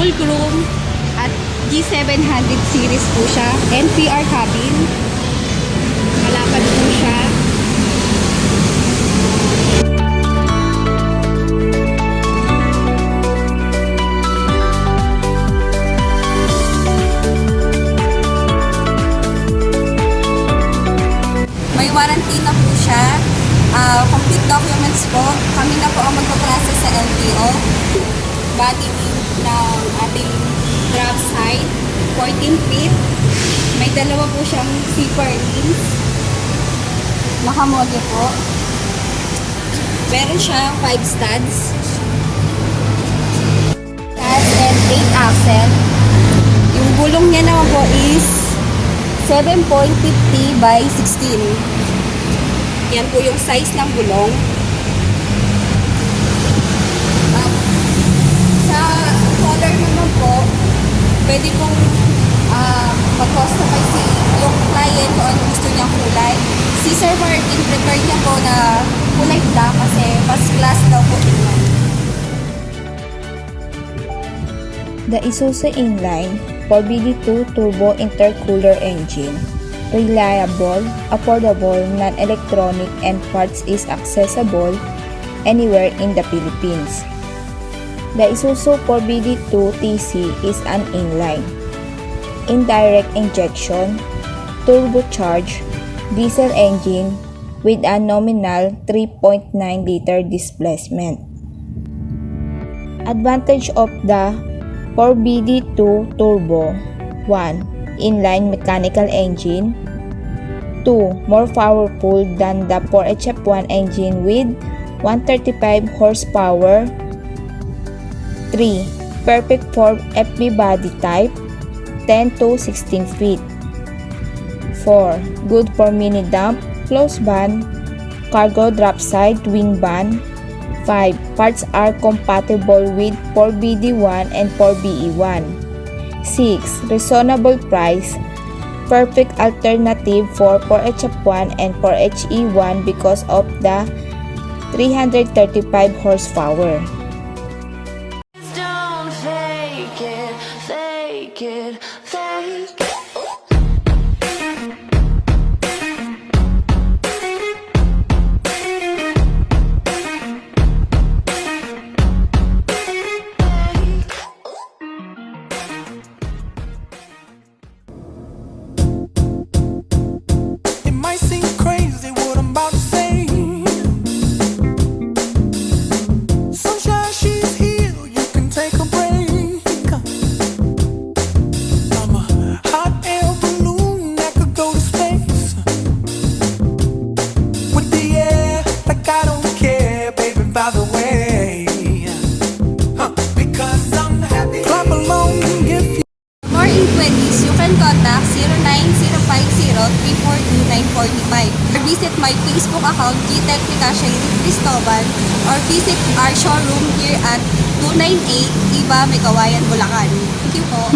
full chrome at G700 series po siya. NPR cabin. Malapad po siya. May warranty na po siya. Complete documents po. Kami na po ang magpaprocess sa LTO. Body ng ating Dropside, 14 feet. May dalawa po siyang zipper rings. Nakamodyo po. Meron siyang 5 studs. Studs and 8 axle. Yung gulong niya naman po is 7.50 by 16. Yan po yung size ng gulong. Sa color naman po, pwede pong mag-customize yung client kung ano gusto niyang kulay. Si Sir Martin, prepare niya po na kulay black kasi mas class daw po ito. The Isuzu Inline 4BD2 Turbo Intercooler Engine. Reliable, affordable, non-electronic and parts is accessible anywhere in the Philippines. The Isuzu 4BD2 TC is an inline, indirect injection, turbocharged diesel engine with a nominal 3.9 liter displacement. Advantage of the 4BD2 Turbo: 1. Inline mechanical engine. 2. More powerful than the 4HF1 engine with 135 horsepower. 3. Perfect for fbbody type 10 to 16 feet. 4. Good for minidump, Closevan, cargo dropside, Wingvan. 5. Parts are compatible with 4BD1 and 4BE1. 6. Reasonable price. Perfect alternative for 4HF1 and 4HE1 because of the 335 horsepower. Don't fake it, fake it, fake it. Contact 09050342-945 or visit my Facebook account G-Tecnica Closevan or visit our showroom here at 298 Iba, Megawayan, Bulacan. Thank you po.